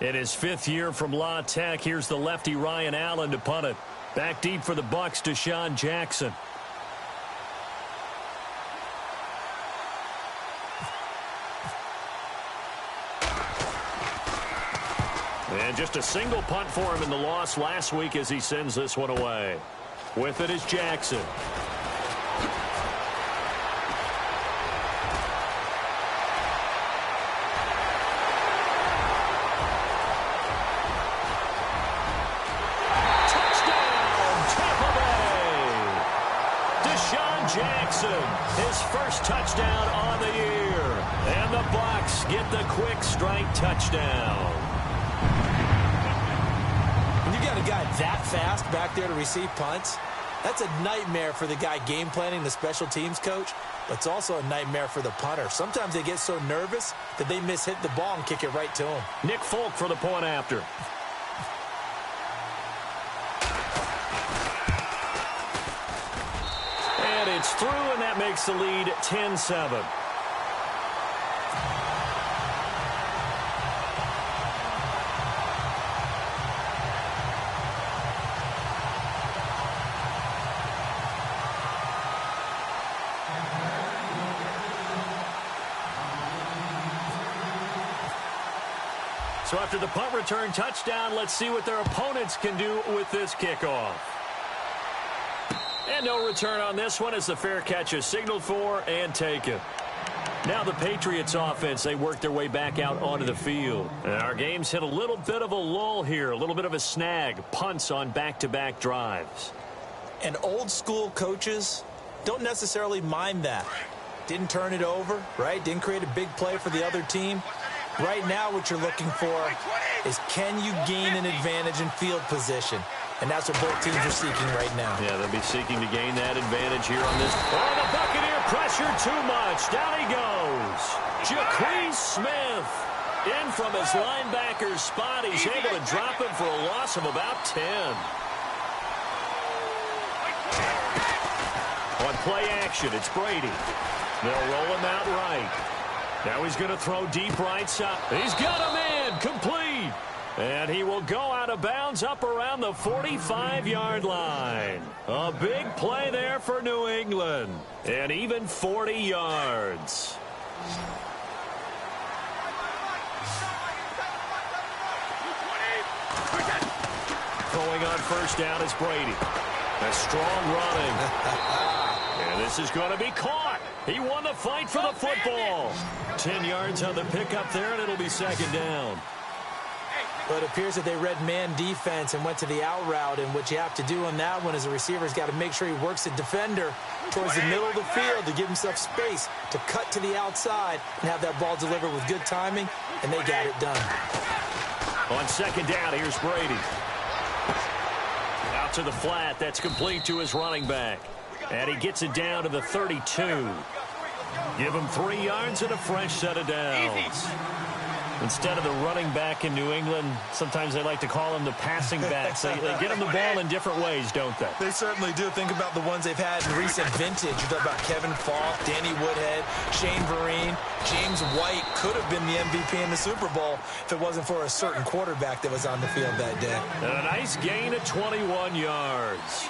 In his 5th year from La Tech, here's the lefty Ryan Allen to punt it. Back deep for the Bucs, Deshaun Jackson. And just a single punt for him in the loss last week as he sends this one away. With it is Jackson. Jackson, his first touchdown on the year. And the Bucs get the quick strike touchdown. When you got a guy that fast back there to receive punts, that's a nightmare for the guy game planning, the special teams coach, but it's also a nightmare for the punter. Sometimes they get so nervous that they miss-hit the ball and kick it right to him. Nick Folk for the point after. It's through, and that makes the lead 10-7. So after the punt return touchdown, let's see what their opponents can do with this kickoff. And no return on this one as the fair catch is signaled for and taken. Now the Patriots offense, they work their way back out onto the field. And our game's hit a little bit of a lull here, a little bit of a snag. Punts on back-to-back drives. And old school coaches don't necessarily mind that. Didn't turn it over, right? Didn't create a big play for the other team. Right now what you're looking for is, can you gain an advantage in field position? And that's what both teams are seeking right now. Yeah, they'll be seeking to gain that advantage here on this. Oh, the Buccaneer pressure too much. Down he goes. Jaquez Smith in from his linebacker spot. He's able to drop him for a loss of about 10. On play action, it's Brady. They'll roll him out right. Now he's going to throw deep right side. He's got a man complete. And he will go out of bounds up around the 45-yard line. A big play there for New England. And even 40 yards. Throwing on first down is Brady. A strong running. And this is going to be caught. He won the fight for the football. 10 yards on the pickup there, and it'll be second down. But it appears that they read man defense and went to the out route, and what you have to do on that one is the receiver's got to make sure he works the defender towards the middle of the field to give himself space to cut to the outside and have that ball delivered with good timing, and they got it done. On second down, here's Brady. Out to the flat. That's complete to his running back. And he gets it down to the 32. Give him 3 yards and a fresh set of downs. Instead of the running back in New England, sometimes they like to call them the passing backs. They get them the ball in different ways, don't they? They certainly do. Think about the ones they've had in recent vintage. You talk about Kevin Falk, Danny Woodhead, Shane Vereen, James White could have been the MVP in the Super Bowl if it wasn't for a certain quarterback that was on the field that day. And a nice gain of 21 yards.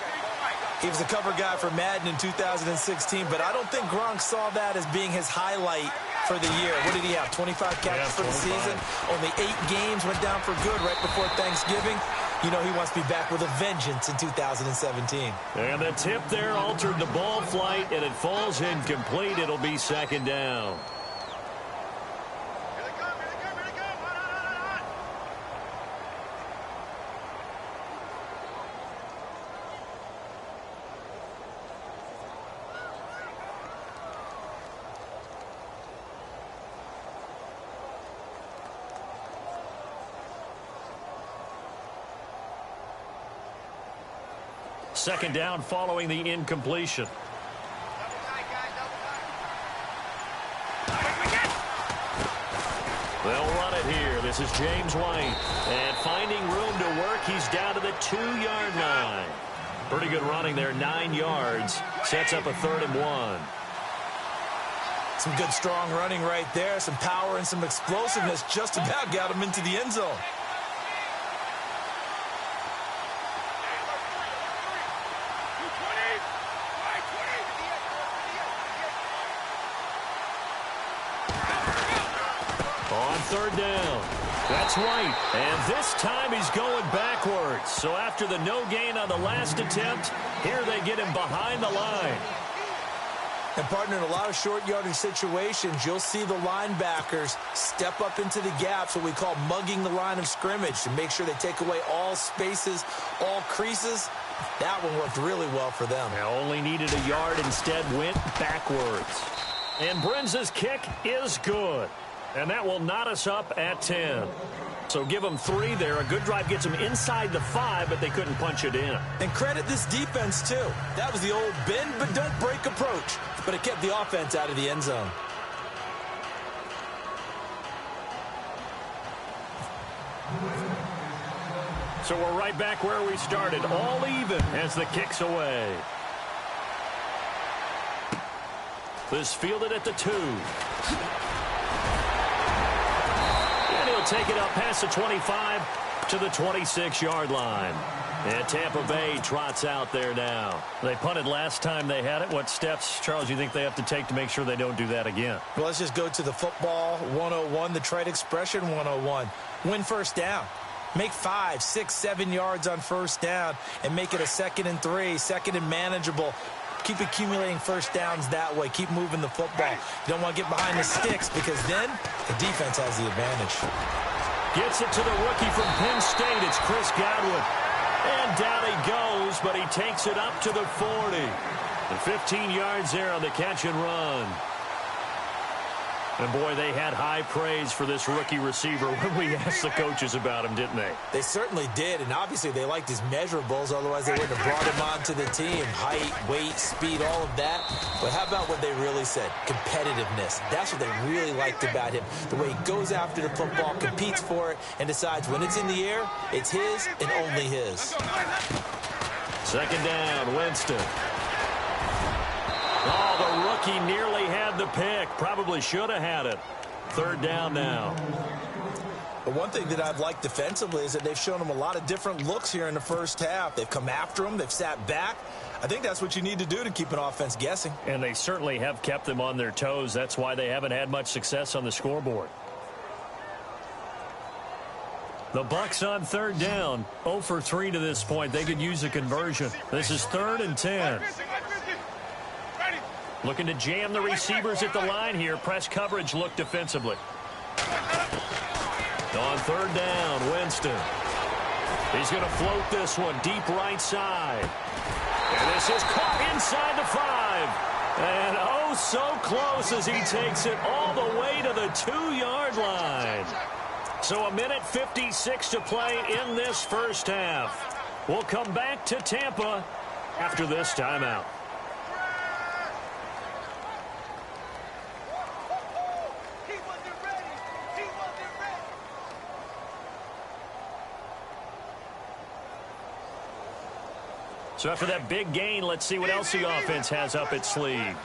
He was a cover guy for Madden in 2016, but I don't think Gronk saw that as being his highlight for the year. What did he have, 25 catches for the season? Only 8 games, went down for good right before Thanksgiving. You know he wants to be back with a vengeance in 2017. And the tip there altered the ball flight, and it falls incomplete. It'll be second down. Second down following the incompletion. They'll run it here. This is James White. And finding room to work, he's down to the 2-yard line. Pretty good running there, 9 yards. Sets up a 3rd and 1. Some good strong running right there. Some power and some explosiveness just about got him into the end zone. third down. That's right. And this time he's going backwards. So after the no gain on the last attempt, here they get him behind the line. And, partner, in a lot of short yardage situations, you'll see the linebackers step up into the gaps, what we call mugging the line of scrimmage, to make sure they take away all spaces, all creases. That one worked really well for them. Now only needed a yard, instead went backwards. And Brenza's kick is good. And that will knot us up at 10. So give them 3 there. A good drive gets them inside the 5, but they couldn't punch it in. And credit this defense, too. That was the old bend but don't break approach. But it kept the offense out of the end zone. So we're right back where we started, all even as the kick's away. This fielded at the 2. And he'll take it up past the 25 to the 26-yard line. And Tampa Bay trots out there now. They punted last time they had it. What steps, Charles, do you think they have to take to make sure they don't do that again? Well, let's just go to the football 101, the trade expression 101. Win first down. Make 5, 6, 7 yards on first down and make it a 2nd and 3, 2nd and manageable. Keep accumulating first downs that way. Keep moving the football. You don't want to get behind the sticks because then the defense has the advantage. Gets it to the rookie from Penn State. It's Chris Godwin. And down he goes, but he takes it up to the 40. And 15 yards there on the catch and run. And, boy, they had high praise for this rookie receiver when we asked the coaches about him, didn't they? They certainly did, and obviously they liked his measurables. Otherwise, they wouldn't have brought him onto the team. Height, weight, speed, all of that. But how about what they really said? Competitiveness. That's what they really liked about him. The way he goes after the football, competes for it, and decides when it's in the air, it's his and only his. 2nd down, Winston. Oh, the rookie nearly had the pick. Probably should have had it. 3rd down now. But one thing that I've liked defensively is that they've shown him a lot of different looks here in the first half. They've come after him. They've sat back. I think that's what you need to do to keep an offense guessing. And they certainly have kept them on their toes. That's why they haven't had much success on the scoreboard. The Bucs on 3rd down. 0 for 3 to this point. They could use a conversion. This is 3rd and 10. Looking to jam the receivers at the line here. Press coverage look defensively. On 3rd down, Winston. He's going to float this one deep right side. And this is caught inside the 5. And oh, so close as he takes it all the way to the 2-yard line. So 1:56 to play in this first half. We'll come back to Tampa after this timeout. So after that big gain, let's see what else the offense has up its sleeve.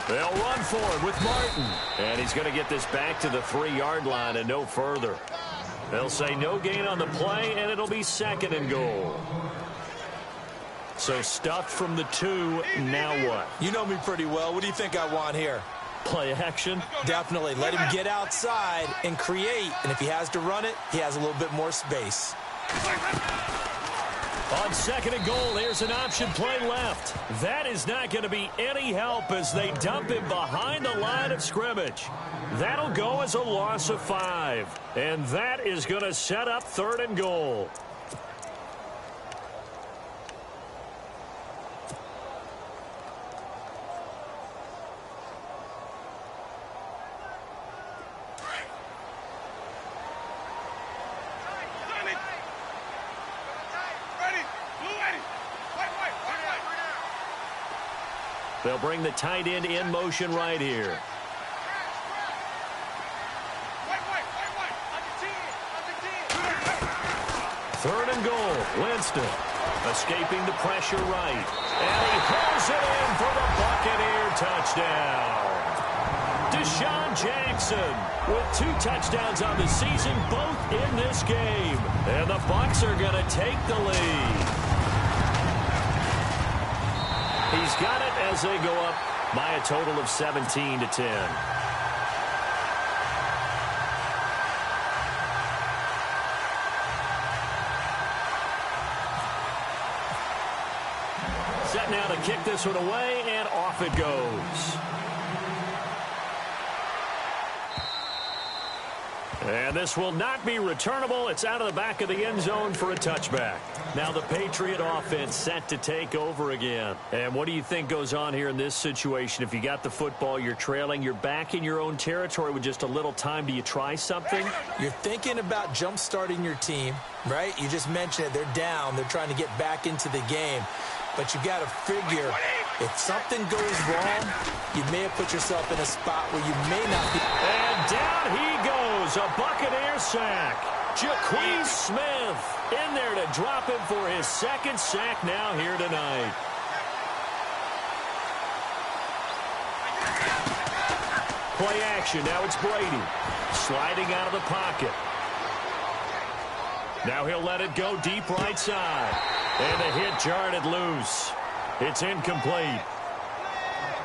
They'll run forward with Martin. And he's going to get this back to the 3-yard line and no further. They'll say no gain on the play, and it'll be 2nd and goal. So stuffed from the 2, now what? You know me pretty well. What do you think I want here? Play action? Definitely. Let him get outside and create. And if he has to run it, he has a little bit more space. On 2nd and goal, there's an option play left. That is not going to be any help as they dump him behind the line of scrimmage. That'll go as a loss of 5. And that is going to set up 3rd and goal. They'll bring the tight end in motion right here. Third and goal. Winston escaping the pressure right. And he hauls it in for the Buccaneer touchdown. Deshaun Jackson with 2 touchdowns on the season, both in this game. And the Bucs are going to take the lead. He's got it as they go up by a total of 17-10. Set now to kick this one away, and off it goes. And this will not be returnable. It's out of the back of the end zone for a touchback. Now the Patriot offense set to take over again. And what do you think goes on here in this situation? If you got the football, you're trailing, you're back in your own territory with just a little time. Do you try something? You're thinking about jump-starting your team, right? You just mentioned it. They're down. They're trying to get back into the game. But you got to figure, if something goes wrong, you may have put yourself in a spot where you may not be. And down he goes, a Buccaneer sack. Jaquez Smith in there to drop him for his second sack now here tonight. Play action, now it's Brady. Sliding out of the pocket. Now he'll let it go deep right side. And the hit jarred it loose. It's incomplete.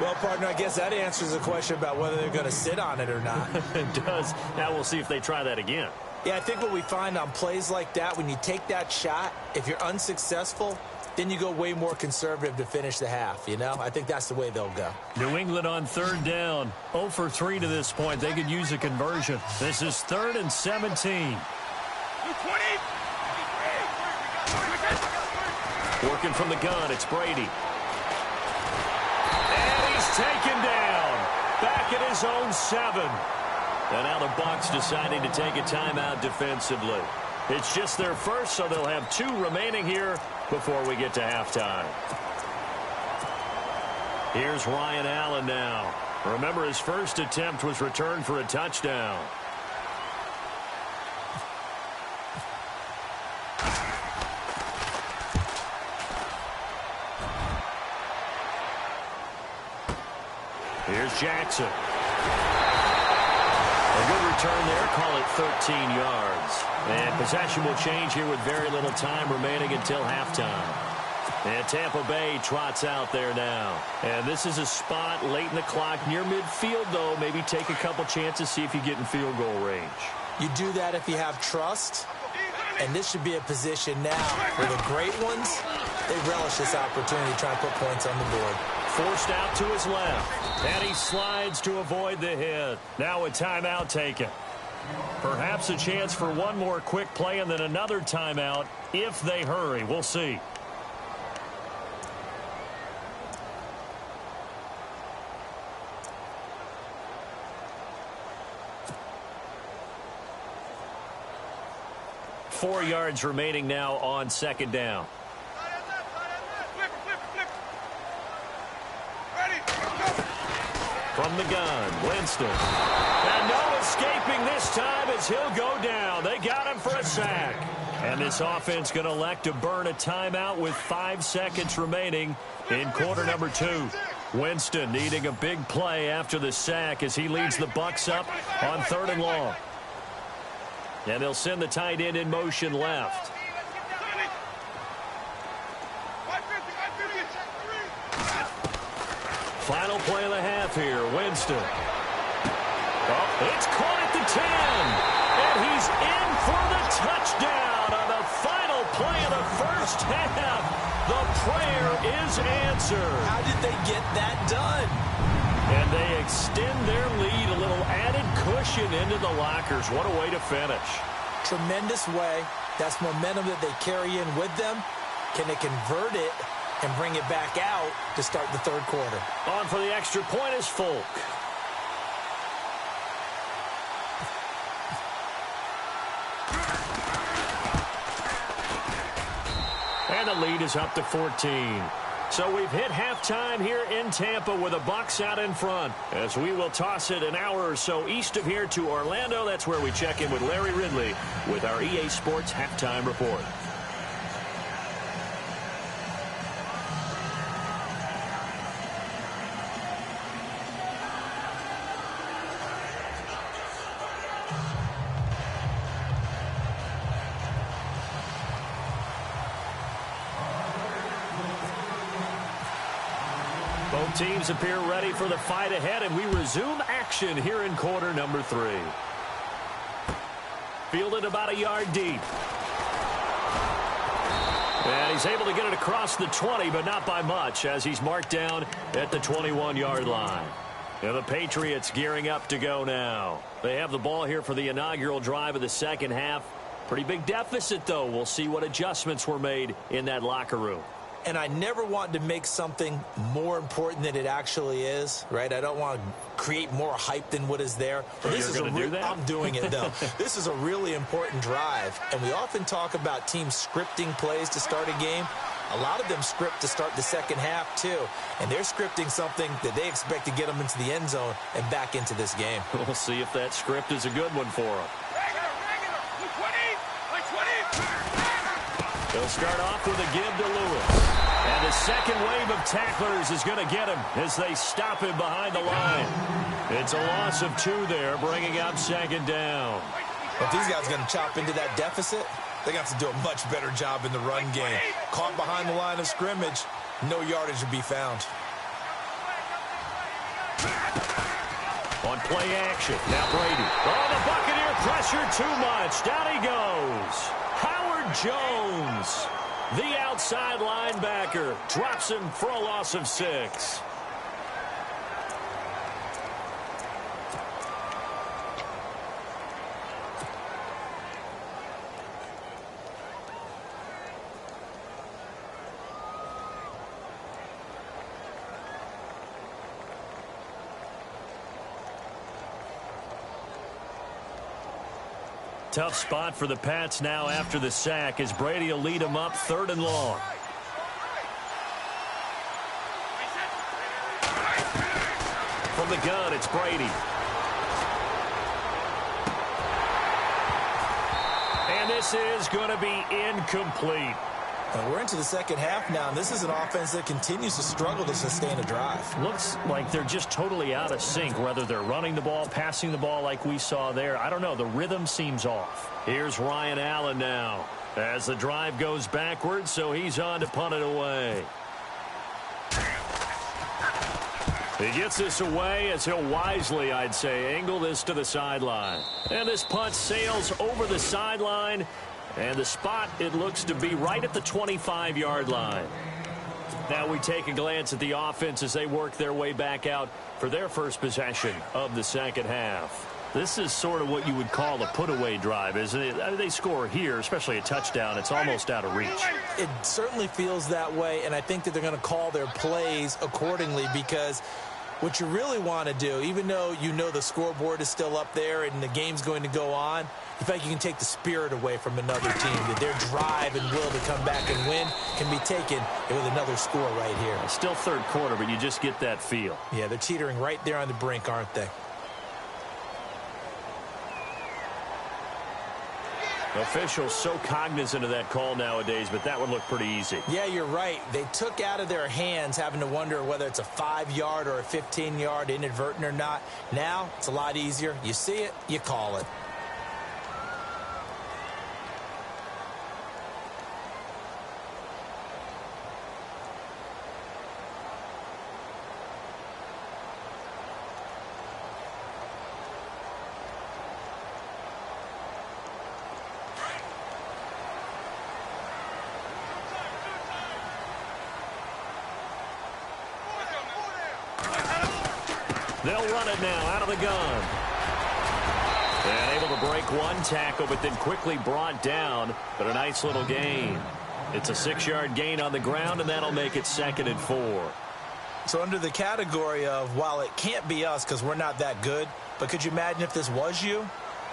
Well, partner, I guess that answers the question about whether they're going to sit on it or not. It does. Now we'll see if they try that again. Yeah, I think what we find on plays like that, when you take that shot, if you're unsuccessful, then you go way more conservative to finish the half, you know? I think that's the way they'll go. New England on third down. 0 for 3 to this point. They could use a conversion. This is 3rd and 17. Working from the gun, it's Brady. And he's taken down. Back at his own 7. And now the Bucs deciding to take a timeout defensively. It's just their first, so they'll have 2 remaining here before we get to halftime. Here's Ryan Allen now. Remember, his first attempt was returned for a touchdown. Here's Jackson. A good return there. Call it 13 yards. And possession will change here with very little time remaining until halftime. And Tampa Bay trots out there now. And this is a spot late in the clock near midfield, though. Maybe take a couple chances, see if you get in field goal range. You do that if you have trust. And this should be a position now where the great ones, they relish this opportunity to try and put points on the board. Forced out to his left. And he slides to avoid the hit. Now a timeout taken. Perhaps a chance for one more quick play and then another timeout if they hurry. We'll see. Four yards remaining now on second down. From the gun, Winston. And no escaping this time as he'll go down. They got him for a sack. And this offense going to elect to burn a timeout with 5 seconds remaining in quarter number 2. Winston needing a big play after the sack as he leads the Bucs up on 3rd and long. And they'll send the tight end in motion left. Final play of the half here, Winston. Oh, it's caught at the 10. And he's in for the touchdown on the final play of the first half. The prayer is answered. How did they get that done? And they extend their lead, a little added cushion into the lockers. What a way to finish. Tremendous way. That's momentum that they carry in with them. Can they convert it and bring it back out to start the third quarter? On for the extra point is Folk. And the lead is up to 14. So we've hit halftime here in Tampa with the Bucs out in front. As we will toss it an hour or so east of here to Orlando. That's where we check in with Larry Ridley with our EA Sports Halftime Report. Both teams appear ready for the fight ahead, and we resume action here in quarter number 3. Fielded about a yard deep. And he's able to get it across the 20, but not by much, as he's marked down at the 21-yard line. And the Patriots gearing up to go now. They have the ball here for the inaugural drive of the second half. Pretty big deficit, though. We'll see what adjustments were made in that locker room. And I never want to make something more important than it actually is, right? I don't want to create more hype than what is there. But this is I'm doing it, though. This is a really important drive. And we often talk about teams scripting plays to start a game. A lot of them script to start the second half, too. And they're scripting something that they expect to get them into the end zone and back into this game. We'll see if that script is a good one for them. They'll start off with a give to Lewis. And the second wave of tacklers is going to get him as they stop him behind the line. It's a loss of 2 there, bringing up second down. If these guys are going to chop into that deficit, they're going to have to do a much better job in the run game. Caught behind the line of scrimmage, no yardage to be found. On play action, now Brady. Oh, the Buccaneer pressure too much. Down he goes. Howard Jones, the outside linebacker, drops him for a loss of 6. Tough spot for the Pats now after the sack as Brady will lead them up 3rd and long. From the gun, it's Brady. And this is going to be incomplete. And we're into the second half now, and this is an offense that continues to struggle to sustain a drive. Looks like they're just totally out of sync, whether they're running the ball, passing the ball like we saw there. I don't know. The rhythm seems off. Here's Ryan Allen now as the drive goes backwards, so he's on to punt it away. He gets this away as he'll wisely, I'd say, angle this to the sideline. And this punt sails over the sideline. And the spot, it looks to be right at the 25-yard line. Now we take a glance at the offense as they work their way back out for their first possession of the second half. This is sort of what you would call a put-away drive, isn't it? They score here, especially a touchdown. It's almost out of reach. It certainly feels that way, and I think that they're going to call their plays accordingly because what you really want to do, even though you know the scoreboard is still up there and the game's going to go on, you feel like you can take the spirit away from another team, that their drive and will to come back and win can be taken with another score right here. It's still third quarter, but you just get that feel. Yeah, they're teetering right there on the brink, aren't they? Officials so cognizant of that call nowadays, but that would look pretty easy. Yeah, you're right. They took out of their hands having to wonder whether it's a 5-yard or a 15-yard inadvertent or not. Now, it's a lot easier. You see it, you call it. They'll run it now out of the gun. And able to break one tackle, but then quickly brought down. But a nice little gain. It's a 6-yard gain on the ground, and that'll make it 2nd and 4. So under the category of, while it can't be us because we're not that good, but could you imagine if this was you?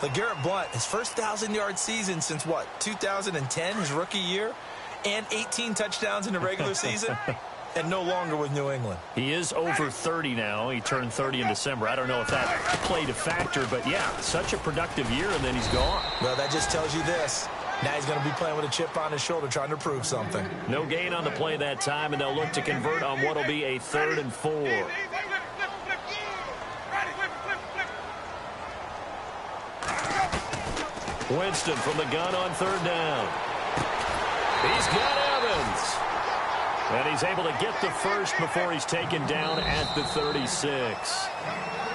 Like Garrett Blount, his first 1,000-yard season since, what, 2010, his rookie year? And 18 touchdowns in the regular season? And no longer with New England. He is over 30 now. He turned 30 in December. I don't know if that played a factor, but yeah, such a productive year, and then he's gone. Well, that just tells you this. Now he's going to be playing with a chip on his shoulder trying to prove something. No gain on the play that time, and they'll look to convert on what will be a 3rd and 4. Winston from the gun on 3rd down. He's got Evans. And he's able to get the first before he's taken down at the 36.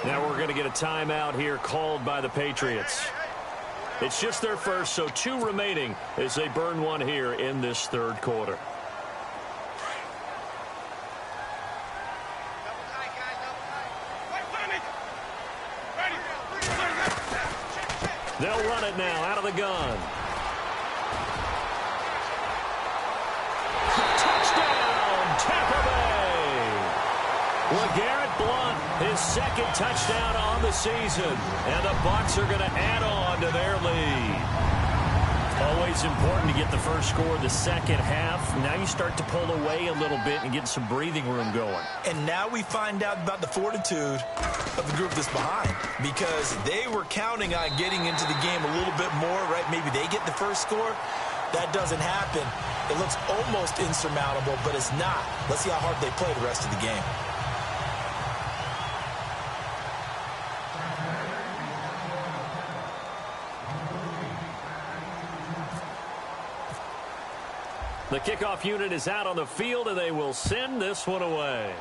Now we're going to get a timeout here called by the Patriots. It's just their first, so 2 remaining as they burn one here in this third quarter. They'll run it now out of the gun. Touchdown, Tampa Bay. LeGarrette Blount, his second touchdown on the season. And the Bucs are going to add on to their lead. Always important to get the first score the second half. Now you start to pull away a little bit and get some breathing room going. And now we find out about the fortitude of the group that's behind, because they were counting on getting into the game a little bit more, right? Maybe they get the first score. That doesn't happen. It looks almost insurmountable, but it's not. Let's see how hard they play the rest of the game. The kickoff unit is out on the field, and they will send this one away.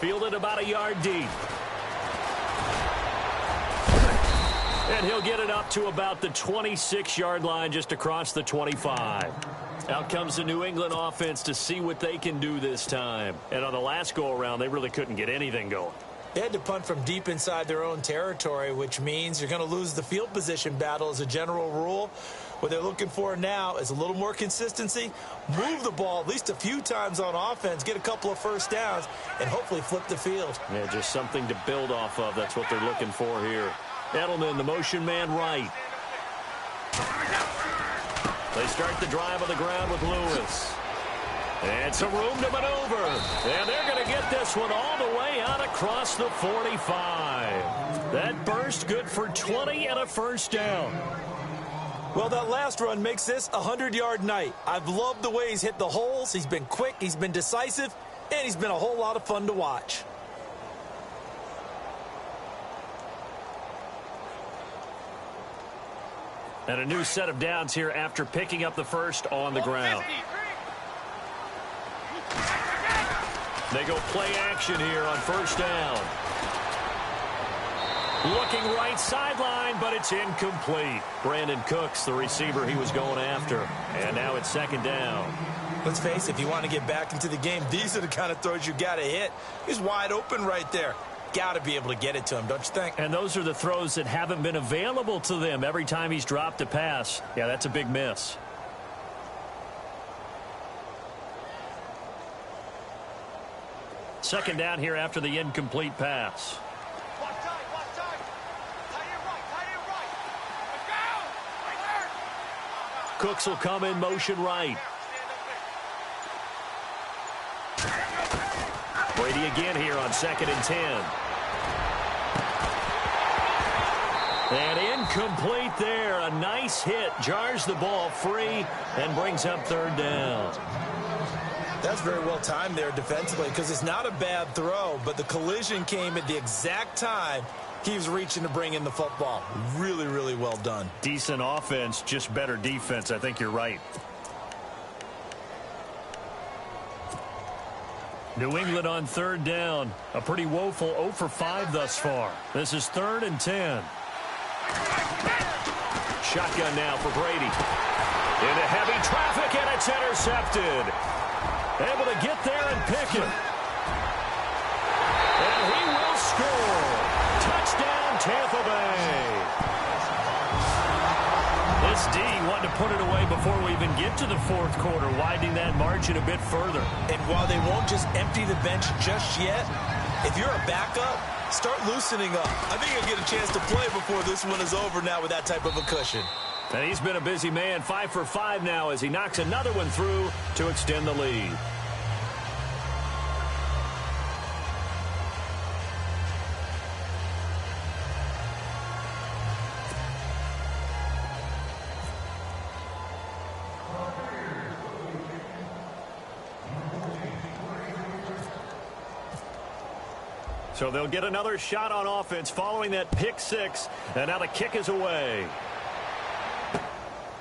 Fielded about a yard deep. And he'll get it up to about the 26-yard line, just across the 25. Out comes the New England offense to see what they can do this time. And on the last go-around, they really couldn't get anything going. They had to punt from deep inside their own territory, which means you're going to lose the field position battle as a general rule. What they're looking for now is a little more consistency, move the ball at least a few times on offense, get a couple of first downs, and hopefully flip the field. Yeah, just something to build off of. That's what they're looking for here. Edelman, the motion man right. They start the drive on the ground with Lewis. And some room to maneuver. And they're going to get this one all the way out across the 45. That burst good for 20 and a first down. Well, that last run makes this a 100-yard night. I've loved the way he's hit the holes. He's been quick, he's been decisive, and he's been a whole lot of fun to watch. And a new set of downs here after picking up the first on the ground. They go play action here on first down. Looking right sideline, but it's incomplete. Brandon Cooks, the receiver he was going after. And now it's second down. Let's face it, if you want to get back into the game, these are the kind of throws you got to hit. He's wide open right there. Got to be able to get it to him, don't you think? And those are the throws that haven't been available to them every time he's dropped a pass. Yeah, that's a big miss. Second down here after the incomplete pass. Cooks will come in motion right. Brady again here on 2nd and 10. And incomplete there. A nice hit. Jars the ball free and brings up third down. That's very well timed there defensively, because it's not a bad throw, but the collision came at the exact time he was reaching to bring in the football. Really, really well done. Decent offense, just better defense. I think you're right. New England on third down. A pretty woeful 0 for 5 thus far. This is 3rd and 10. Shotgun now for Brady. Into heavy traffic, and it's intercepted. Able to get there and pick it. And he will score. Touchdown, Tampa Bay. This D wanted to put it away before we even get to the fourth quarter, widening that margin a bit further. And while they won't just empty the bench just yet, if you're a backup, start loosening up. I think you'll get a chance to play before this one is over now with that type of a cushion. And he's been a busy man, 5 for 5 now as he knocks another one through to extend the lead. So they'll get another shot on offense following that pick six. And now the kick is away.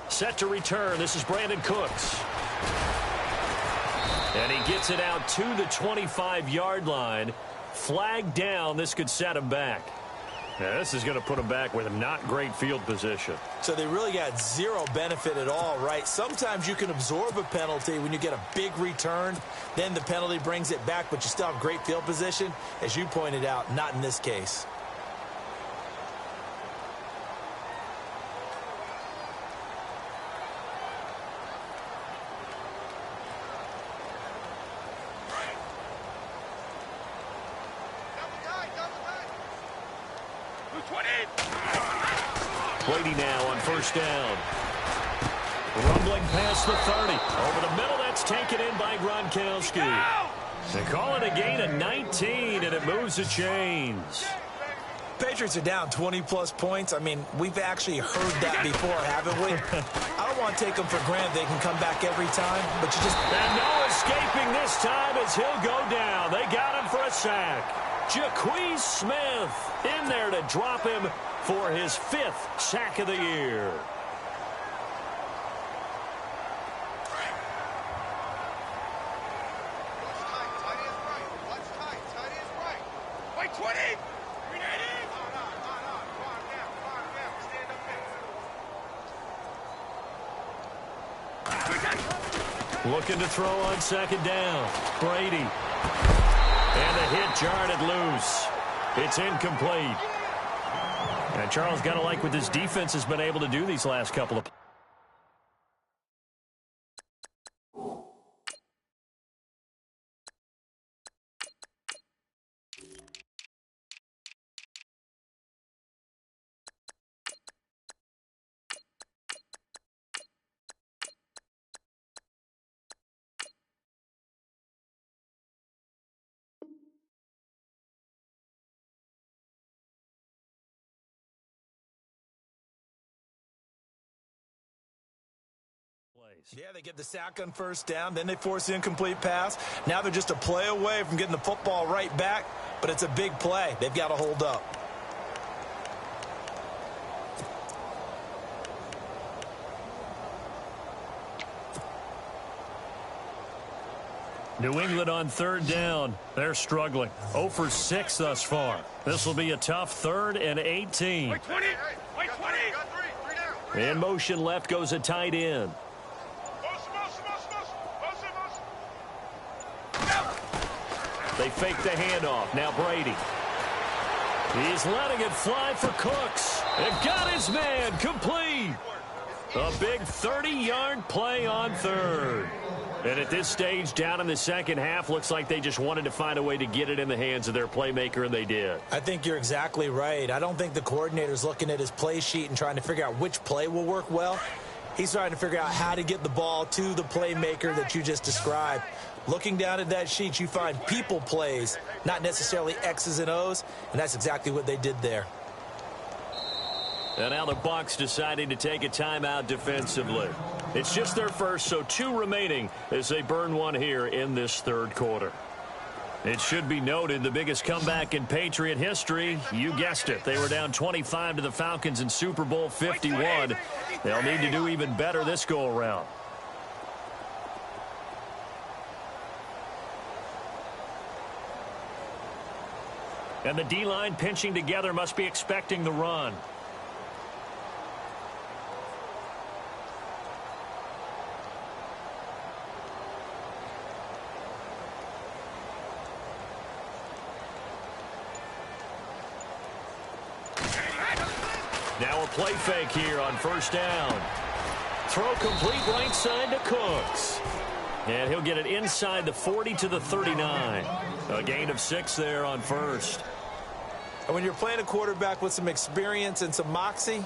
Set to return. This is Brandon Cooks. And he gets it out to the 25-yard line. Flag down. This could set him back. Now, this is going to put him back with not great field position. So they really got zero benefit at all, right? Sometimes you can absorb a penalty when you get a big return. Then the penalty brings it back, but you still have great field position. As you pointed out, not in this case. Brady now on first down. Rumbling past the 30. Over the middle, that's taken in by Gronkowski. They call it a gain of 19, and it moves the chains. Patriots are down 20-plus points. I mean, we've actually heard that before, haven't we? I don't want to take them for granted they can come back every time, but you just... And no escaping this time as he'll go down. They got him for a sack. Jaquez Smith in there to drop him for his 5th sack of the year. Looking to throw on second down. Brady. And the hit jarred it loose. It's incomplete. And Charles got to like what this defense has been able to do these last couple of... Yeah, they get the sack on first down. Then they force the incomplete pass. Now they're just a play away from getting the football right back. But it's a big play. They've got to hold up. New England on third down. They're struggling. 0 for 6 thus far. This will be a tough 3rd and 18. In motion left goes a tight end. They fake the handoff. Now Brady. He's letting it fly for Cooks. And got his man complete. A big 30-yard play on 3rd. And at this stage, down in the second half, looks like they just wanted to find a way to get it in the hands of their playmaker, and they did. I think you're exactly right. I don't think the coordinator's looking at his play sheet and trying to figure out which play will work well. He's trying to figure out how to get the ball to the playmaker that you just described. Looking down at that sheet, you find people plays, not necessarily X's and O's, and that's exactly what they did there. And now the Bucs deciding to take a timeout defensively. It's just their first, so 2 remaining as they burn one here in this 3rd quarter. It should be noted the biggest comeback in Patriot history. You guessed it. They were down 25 to the Falcons in Super Bowl 51. They'll need to do even better this go-around. And the D-line pinching together must be expecting the run. Now a play fake here on first down. Throw complete right side to Cooks. And he'll get it inside the 40 to the 39. A gain of 6 there on first. And when you're playing a quarterback with some experience and some moxie,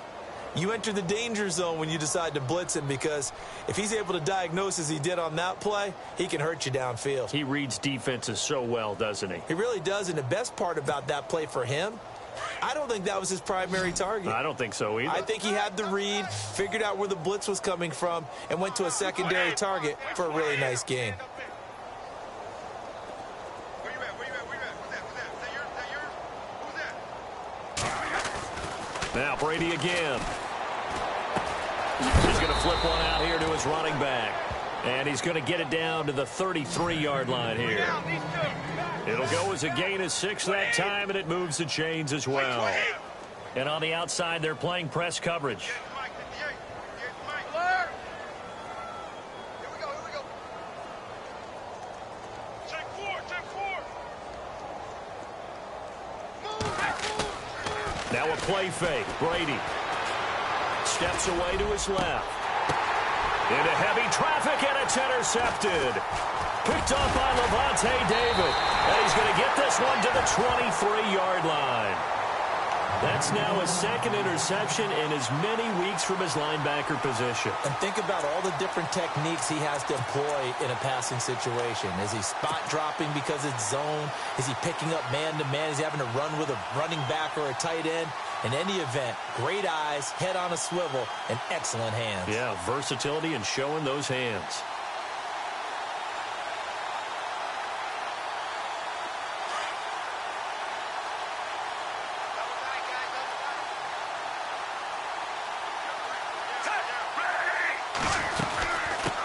you enter the danger zone when you decide to blitz him, because if he's able to diagnose as he did on that play, he can hurt you downfield. He reads defenses so well, doesn't he? He really does, and the best part about that play for him, I don't think that was his primary target. I don't think so either. I think he had the read, figured out where the blitz was coming from, and went to a secondary target for a really nice gain. Now Brady again. He's going to flip one out here to his running back. And he's going to get it down to the 33-yard line here. It'll go as a gain of 6 that time, and it moves the chains as well. And on the outside, they're playing press coverage. Now a play fake. Brady steps away to his left. Into heavy traffic, and it's intercepted. Picked off by Levante David. And he's going to get this one to the 23-yard line. That's now his second interception in as many weeks from his linebacker position. And think about all the different techniques he has to employ in a passing situation. Is he spot dropping because it's zone? Is he picking up man-to-man? Is he having to run with a running back or a tight end? In any event, great eyes, head on a swivel, and excellent hands. Yeah, versatility and showing those hands.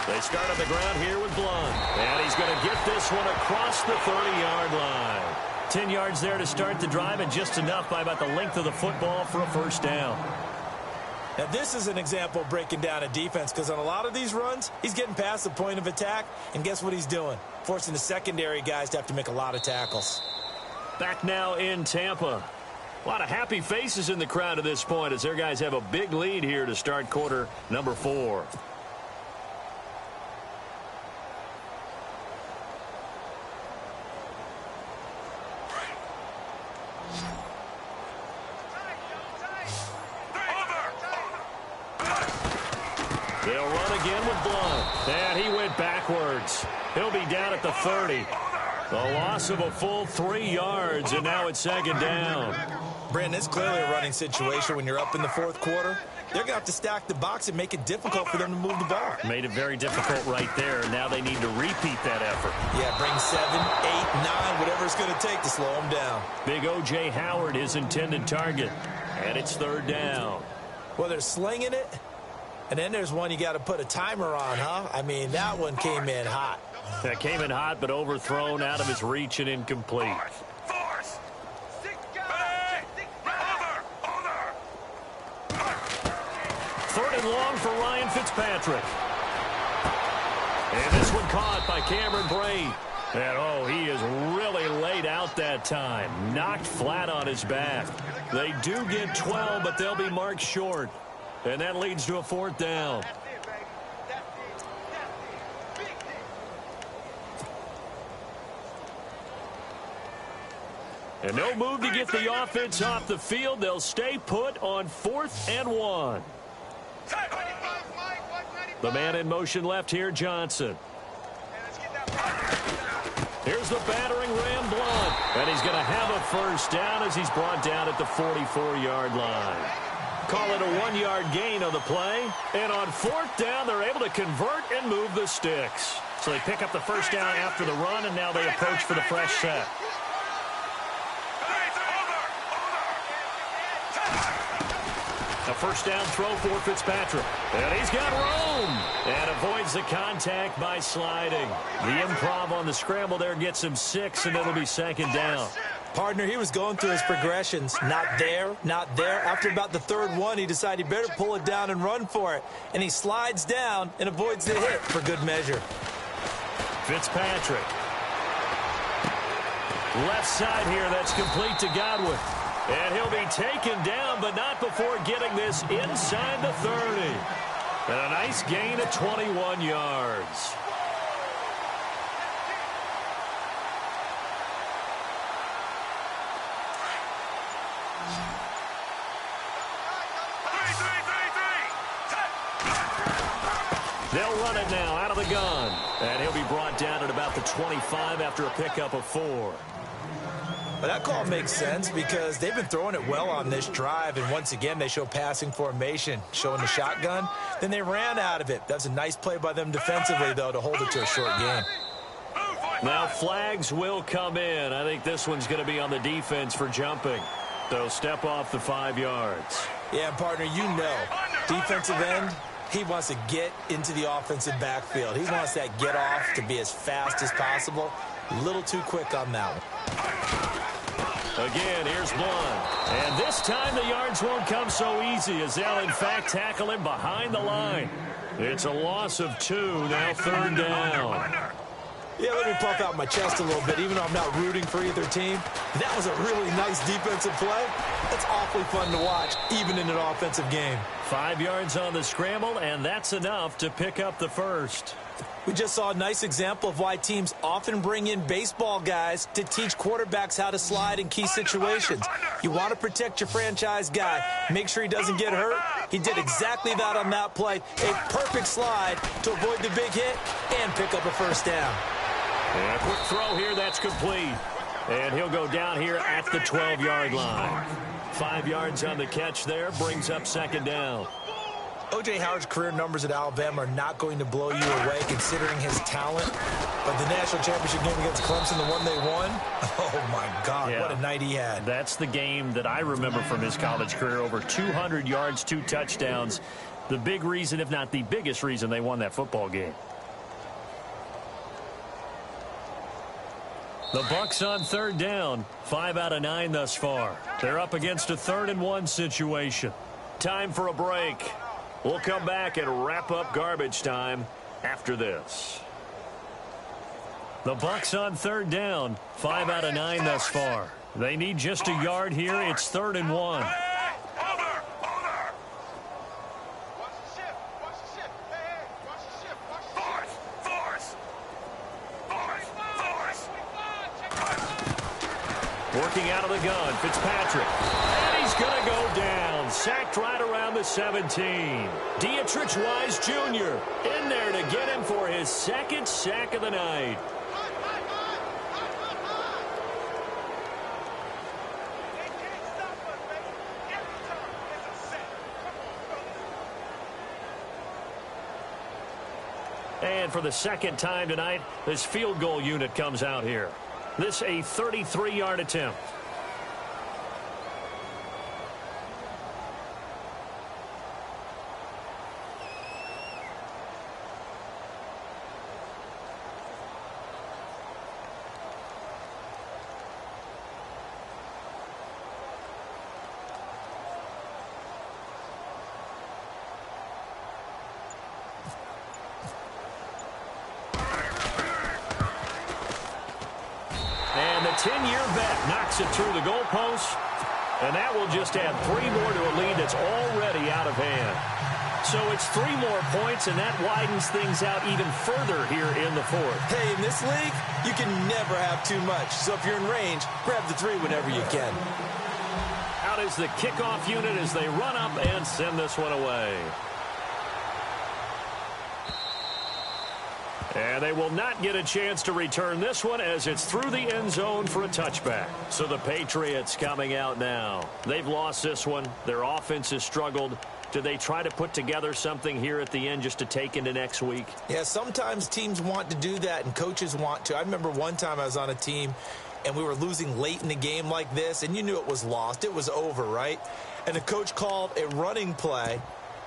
They start on the ground here with Blunt. And he's going to get this one across the 30-yard line. 10 yards there to start the drive, and just enough by about the length of the football for a first down. Now, this is an example of breaking down a defense, because on a lot of these runs, he's getting past the point of attack, and guess what he's doing? Forcing the secondary guys to have to make a lot of tackles. Back now in Tampa. A lot of happy faces in the crowd at this point as their guys have a big lead here to start quarter number 4. They'll run again with Blunt. And he went backwards. He'll be down at the 30. The loss of a full 3 yards, and now it's second down. Brandon, it's clearly a running situation when you're up in the fourth quarter. They're going to have to stack the box and make it difficult for them to move the ball. Made it very difficult right there. Now they need to repeat that effort. Yeah, bring 7, 8, 9, whatever it's going to take to slow them down. Big O.J. Howard, his intended target. And it's third down. Well, they're slinging it. And then there's one you got to put a timer on, huh? I mean, that one came in hot. That came in hot, but overthrown out of his reach and incomplete. Third and long for Ryan Fitzpatrick. And this one caught by Cameron Brate. And, oh, he is really laid out that time. Knocked flat on his back. They do get 12, but they'll be marked short. And that leads to a fourth down. And no move to get the offense off the field. They'll stay put on 4th and 1. The man in motion left here, Johnson. Here's the battering ram, Blunt. And he's going to have a first down as he's brought down at the 44-yard line. Call it a 1-yard gain on the play. And on 4th down, they're able to convert and move the sticks. So they pick up the first down after the run, and now they approach for the fresh set. A first down throw for Fitzpatrick. And he's got room. And avoids the contact by sliding. The improv on the scramble there gets him 6, and it'll be second down. Partner, he was going through his progressions. Not there, not there. After about the third one, he decided he better pull it down and run for it. And he slides down and avoids the hit for good measure. Fitzpatrick. Left side here, that's complete to Godwin. And he'll be taken down, but not before getting this inside the 30. And a nice gain of 21 yards. They'll run it now out of the gun. And he'll be brought down at about the 25 after a pickup of 4. But that call makes sense because they've been throwing it well on this drive, and once again they show passing formation, showing the shotgun. Then they ran out of it. That's a nice play by them defensively, though, to hold it to a short game. Now flags will come in. I think this one's going to be on the defense for jumping. They'll step off the 5 yards. Yeah, partner, you know, defensive end, He wants to get into the offensive backfield. He wants that get off to be as fast as possible. A little too quick on that one. Again, here's Blunt. And this time the yards won't come so easy as they'll, in fact, tackle him behind the line. It's a loss of 2, now 3rd down. Yeah, let me puff out my chest a little bit, even though I'm not rooting for either team. That was a really nice defensive play. That's awfully fun to watch, even in an offensive game. 5 yards on the scramble, and that's enough to pick up the first. We just saw a nice example of why teams often bring in baseball guys to teach quarterbacks how to slide in key situations. You want to protect your franchise guy. Make sure he doesn't get hurt. He did exactly that on that play. A perfect slide to avoid the big hit and pick up a first down. And a quick throw here, that's complete. And he'll go down here at the 12-yard line. 5 yards on the catch there, brings up 2nd down. O.J. Howard's career numbers at Alabama are not going to blow you away considering his talent. But the national championship game against Clemson, the one they won, oh, my God, yeah. What a night he had. That's the game that I remember from his college career. Over 200 yards, 2 touchdowns. The big reason, if not the biggest reason, they won that football game. The Bucs on 3rd down. 5 out of 9 thus far. They're up against a 3rd and 1 situation. Time for a break. We'll come back and wrap up garbage time after this. The Bucs on 3rd down. 5 out of 9 thus far. They need just a yard here. It's 3rd and 1. Working out of the gun, Fitzpatrick. And he's going to go down. Sacked right around the 17. Dietrich Wise Jr. in there to get him for his 2nd sack of the night. And for the 2nd time tonight, this field goal unit comes out here. This a 33-yard attempt. And the 10-year vet knocks it through the goalpost. And that will just add 3 more to a lead that's already out of hand. So it's 3 more points, and that widens things out even further here in the 4th. Hey, in this league, you can never have too much. So if you're in range, grab the 3 whenever you can. Out is the kickoff unit as they run up and send this one away. And they will not get a chance to return this one as it's through the end zone for a touchback. So the Patriots coming out now. They've lost this one. Their offense has struggled. Do they try to put together something here at the end just to take into next week? Yeah, sometimes teams want to do that and coaches want to. I remember one time I was on a team and we were losing late in the game like this, and you knew it was lost. It was over, right? And the coach called a running play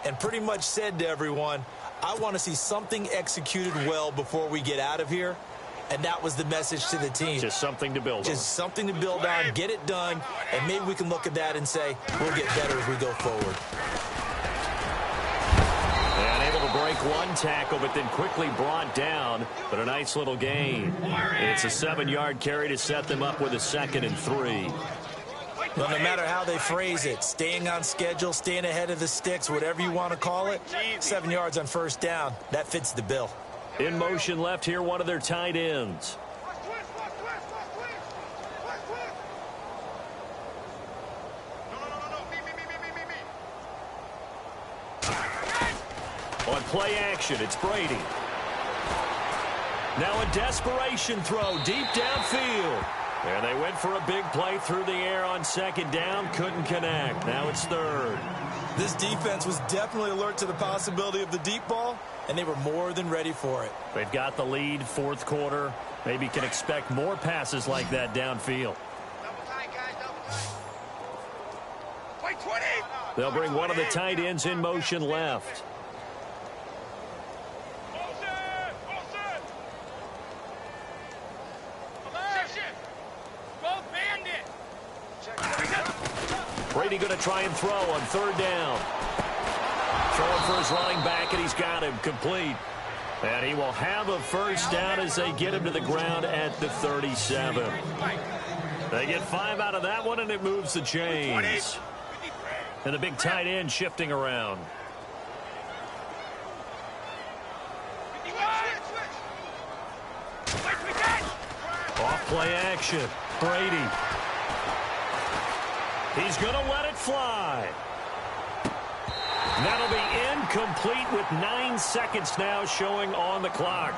and pretty much said to everyone, I want to see something executed well before we get out of here. And that was the message to the team. Just something to build on. Just something to build on, get it done, and maybe we can look at that and say, we'll get better as we go forward. And able to break one tackle, but then quickly brought down. But a nice little gain. It's a 7-yard carry to set them up with a 2nd and 3. Well, no matter how they phrase it, staying on schedule, staying ahead of the sticks, whatever you want to call it, 7 yards on 1st down, that fits the bill. In motion left here, one of their tight ends. On play action, it's Brady. Now a desperation throw deep downfield. And they went for a big play through the air on 2nd down. Couldn't connect. Now it's 3rd. This defense was definitely alert to the possibility of the deep ball, and they were more than ready for it. They've got the lead, 4th quarter. Maybe can expect more passes like that downfield. They'll bring one of the tight ends in motion left. Brady going to try and throw on third down. Throwing for his running back, and he's got him complete. And he will have a first down as they get him to the ground at the 37. They get 5 out of that one, and it moves the chains. And the big tight end shifting around. Off play action. Brady. He's going to let it fly. That'll be incomplete with 9 seconds now showing on the clock.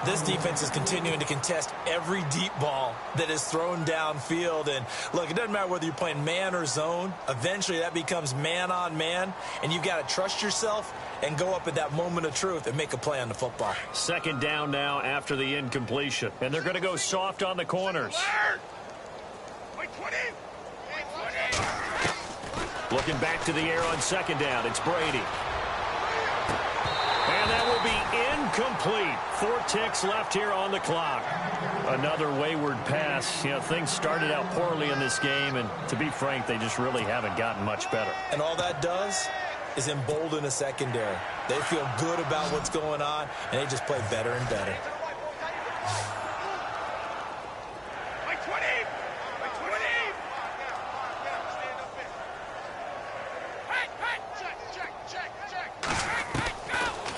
This defense is continuing to contest every deep ball that is thrown downfield. And, look, it doesn't matter whether you're playing man or zone. Eventually, that becomes man-on-man, and you've got to trust yourself and go up at that moment of truth and make a play on the football. Second down now after the incompletion. And they're going to go soft on the corners. Looking back to the air on second down, it's Brady. And that will be incomplete. 4 ticks left here on the clock. Another wayward pass. You know, things started out poorly in this game, and to be frank, they just really haven't gotten much better. And all that does is embolden a secondary. They feel good about what's going on, and they just play better and better.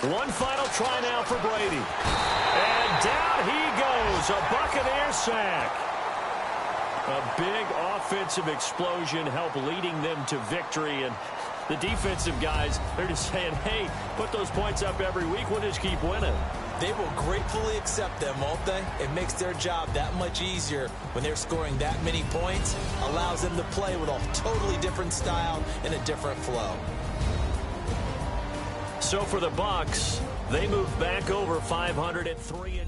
One final try now for Brady. And down he goes. A Buccaneer sack. A big offensive explosion helped leading them to victory. And the defensive guys, they're just saying, hey, put those points up every week. We'll just keep winning. They will gratefully accept them, won't they? It makes their job that much easier when they're scoring that many points. Allows them to play with a totally different style and a different flow. So for the Bucs, they move back over 500 at 3-2.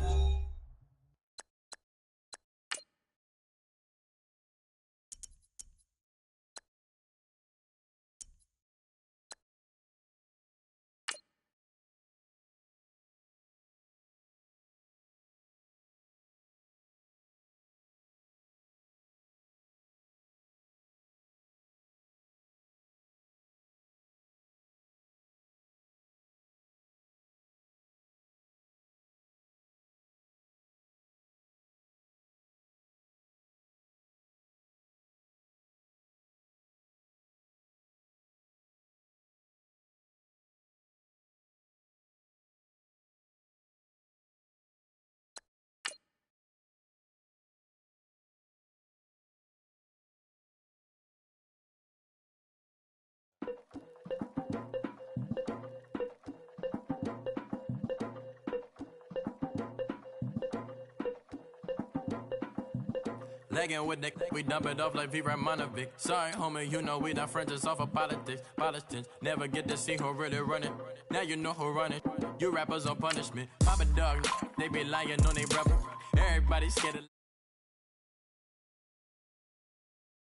Legging with Nick, we dump it off like V. Ramonovic. Sorry, homie, you know we done friends just off of politics. Politics never get to see who really running. Now you know who running. You rappers on punishment. Papa dog, they be lying on they brother. Everybody scared of